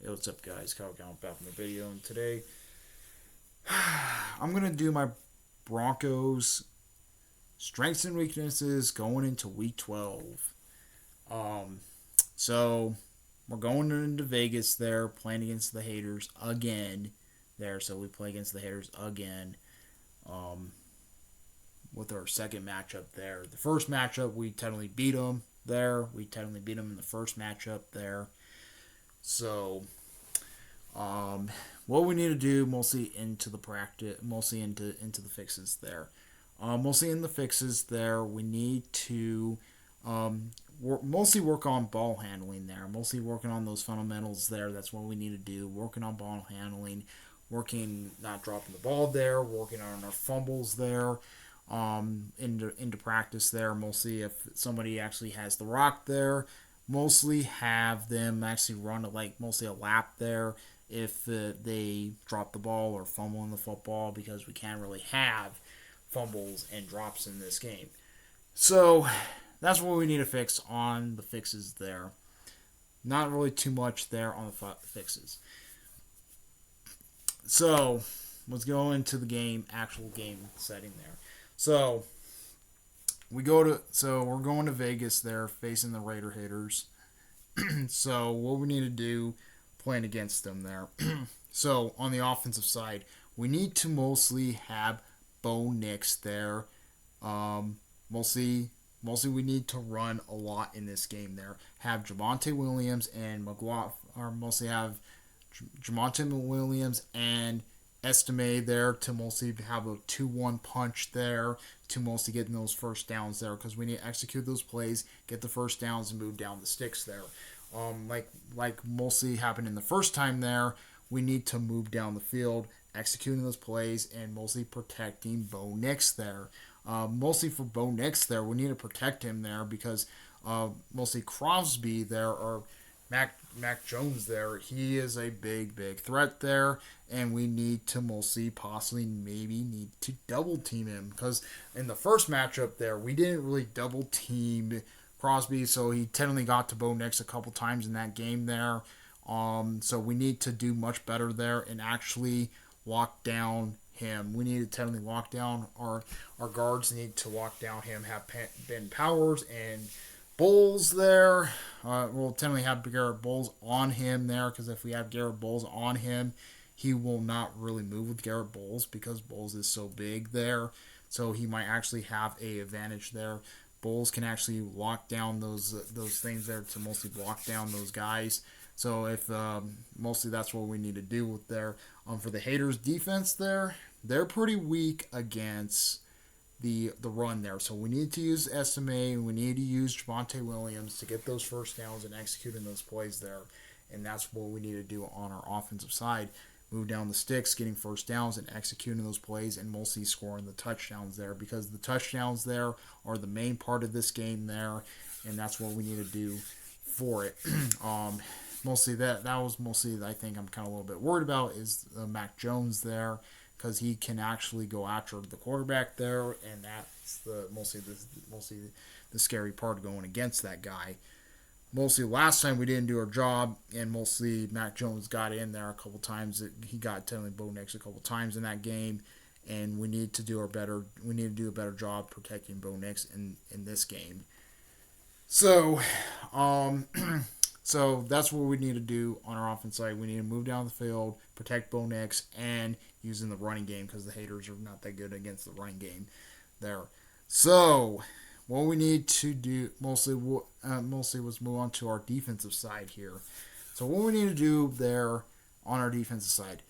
Hey, what's up, guys? Kyle Count back from the video, and today I'm gonna do my Broncos strengths and weaknesses going into Week 12. Um, so we're going into Vegas there, playing against the haters again. There, so we play against the haters again. Um, with our second matchup there. The first matchup we technically beat them there. We technically beat them in the first matchup there. So Um, what we need to do mostly into the practice, mostly into the fixes there. Mostly in the fixes there, we need to mostly work on ball handling there. Mostly working on those fundamentals there. That's what we need to do. Working on ball handling, working not dropping the ball there. Working on our fumbles there. Into practice there. Mostly if somebody actually has the rock there, mostly have them actually run mostly a lap there if they drop the ball or fumble in the football, because we can't really have fumbles and drops in this game. So that's what we need to fix on the fixes there. Not really too much there on the fixes. So let's go into the actual game setting there. So we're going to Vegas there, facing the Raider haters. So what we need to do playing against them there. So on the offensive side, we need to mostly have Bo Nix there. Mostly we need to run a lot in this game there. Have Javonte Williams and McLaughlin, or mostly have Javonte Williams and Estimate there to mostly have a 2-1 punch there to mostly getting those first downs there, because we need to execute those plays, get the first downs, and move down the sticks there. Like mostly happened in the first time there, we need to move down the field, executing those plays, and mostly protecting Bo Nix there. Mostly for Bo Nix there, we need to protect him there because mostly Crosby there, or Mac Jones there, he is a big threat there, and we need to mostly possibly maybe need to double team him, because in the first matchup there we didn't really double team Crosby, so he technically got to Bo Nix a couple times in that game there. So we need to do much better there and actually lock down him. We need to technically lock down our guards. Need to lock down him. Have Ben Powers and Bowles there. We'll technically have Garrett Bowles on him there, because if we have Garrett Bowles on him, he will not really move with Garrett Bowles because Bowles is so big there. So he might actually have a advantage there. Bowles can actually lock down those things there to mostly block down those guys. So if mostly that's what we need to do with there. For the haters' defense there, they're pretty weak against the run there. So we need to use SMA, and we need to use Javonte Williams to get those first downs and executing those plays there. And that's what we need to do on our offensive side. Move down the sticks, getting first downs and executing those plays, and mostly scoring the touchdowns there, because the touchdowns there are the main part of this game there, and that's what we need to do for it. Mostly that was mostly, I think I'm kind of a little bit worried about is Mac Jones there, because he can actually go after the quarterback there, and that's mostly the scary part of going against that guy. Mostly last time we didn't do our job, and mostly Mac Jones got in there a couple times. He got telling Bo Nix a couple times in that game, and we need to do a better job protecting Bo Nix in this game. So, so that's what we need to do on our offense side. We need to move down the field, protect Bo Nix, and using the running game, because the haters are not that good against the running game there. So what we need to do mostly was move on to our defensive side here. So what we need to do there on our defensive side,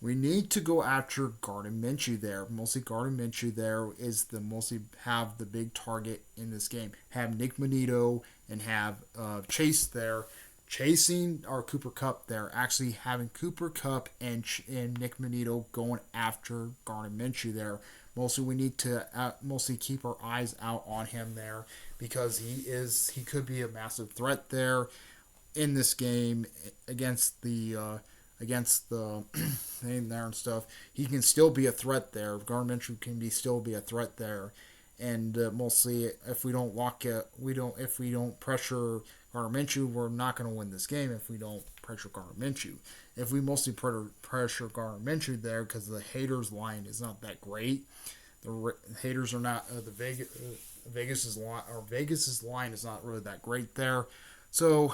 we need to go after Gardner Minshew there. Mostly Gardner Minshew there is the mostly have the big target in this game. Have Nick Manito and have Chase there chasing our Cooper Kupp there. Actually having Cooper Kupp and Nick Manito going after Gardner Minshew there. Mostly we need to mostly keep our eyes out on him there, because he could be a massive threat there in this game against the thing there and stuff. He can still be a threat there. Gardner Minshew can still be a threat there, and mostly if we don't pressure Gardner Minshew, we're not going to win this game if we don't pressure Gardner Minshew. If we mostly pressure Gardner Minshew there, because the haters line is not that great, the haters are not the Vegas's line is not really that great there. So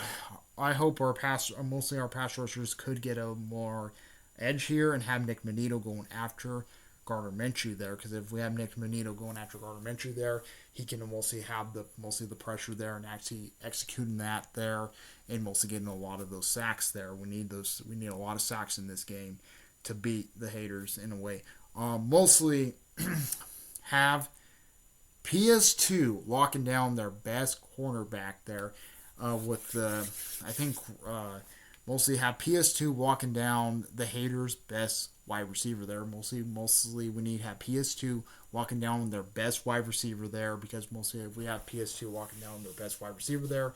I hope mostly our pass rushers could get a more edge here and have Nick Menino going after Gardner Minshew there, because if we have Nick Menino going after Gardner Minshew there, he can mostly have the pressure there and actually executing that there and mostly getting a lot of those sacks there. We need a lot of sacks in this game to beat the haters in a way. Mostly have PS2 locking down their best cornerback there mostly have PS2 walking down the haters' best wide receiver there. Mostly we need to have PS2 walking down their best wide receiver there, because mostly if we have PS2 walking down their best wide receiver there,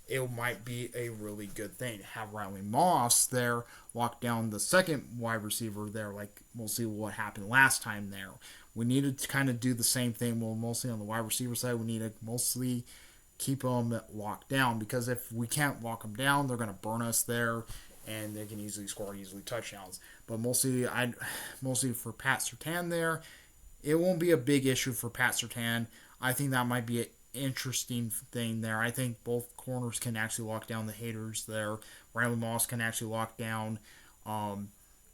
it might be a really good thing. Have Riley Moss there lock down the second wide receiver there, like mostly what happened last time there. We need to kind of do the same thing. Well, mostly on the wide receiver side, we need to mostly keep them locked down, because if we can't lock them down, they're going to burn us there, and they can easily score touchdowns. But mostly for Pat Surtain there, it won't be a big issue for Pat Surtain. I think that might be an interesting thing there. I think both corners can actually lock down the haters there. Riley Moss can actually lock down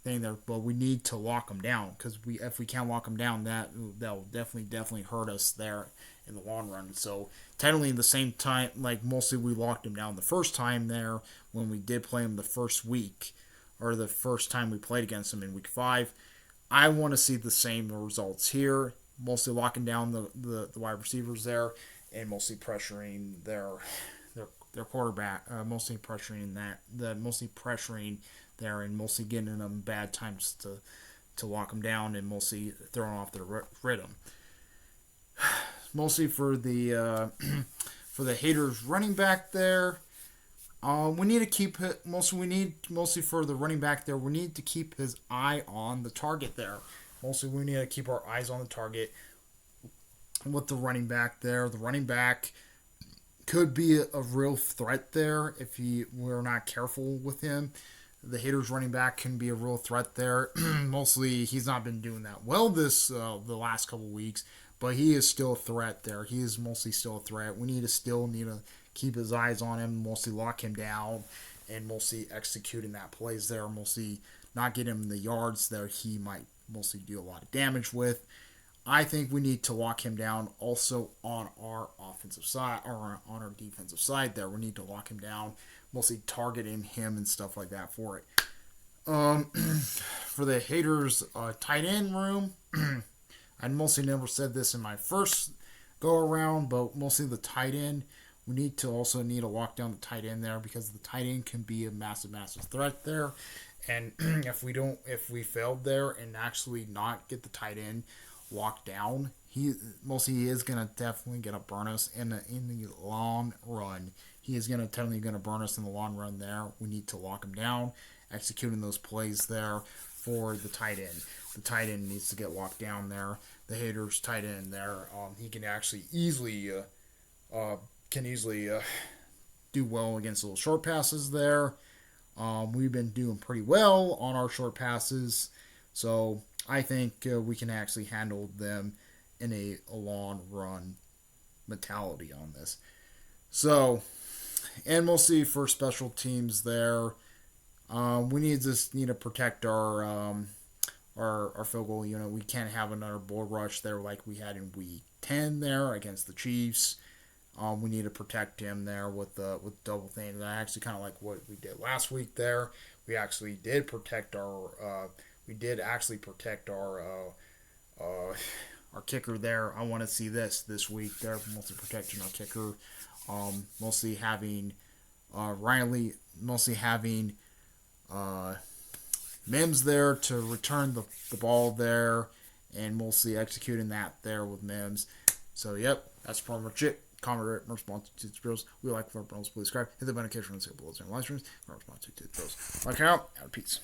thing there, but we need to lock them down, because if we can't lock them down, that will definitely hurt us there in the long run. So technically, the same time, like mostly we locked him down the first time there when we did play him the first week, or the first time we played against him in week 5. I want to see the same results here, mostly locking down the wide receivers there, and mostly pressuring their quarterback, mostly pressuring there, and mostly getting them bad times to lock them down, and mostly throwing off their rhythm. Mostly for the haters running back there, we need to keep it. Mostly for the running back there, we need to keep his eye on the target there. Mostly we need to keep our eyes on the target with the running back there. The running back could be a real threat there if we're not careful with him. The haters running back can be a real threat there. Mostly he's not been doing that well the last couple weeks, but he is still a threat there. He is mostly still a threat. We need to keep his eyes on him, mostly lock him down, and mostly executing that plays there. Mostly not get him the yards there he might mostly do a lot of damage with. I think we need to lock him down also on our offensive side, or on our defensive side there. We need to lock him down, mostly targeting him and stuff like that for it. For the haters tight end room, I mostly never said this in my first go around, but mostly the tight end, we need to lock down the tight end there, because the tight end can be a massive threat there. And if we failed there and actually not get the tight end locked down, he is definitely gonna burn us in the long run. He is definitely gonna burn us in the long run there. We need to lock him down, executing those plays there for the tight end. The tight end needs to get locked down there. The haters tight end there, he can actually easily do well against little short passes there. We've been doing pretty well on our short passes, so I think we can actually handle them in a long run mentality on this. So, and mostly for special teams there, we need to protect our field goal unit. We can't have another bull rush there like we had in week 10 there against the Chiefs. We need to protect him there with double thing. I actually kind of like what we did last week there. We actually did protect our our kicker there. I want to see this week there, mostly protecting our kicker. Mostly having Riley, mostly having Mims there to return the ball there, and mostly executing that there with Mims. So, yep, that's pretty much it. Comment, rate, response to tutorials. We like for please subscribe. Hit the notification on the below. Live streams. Response to tutorials. Like out. Out of peace.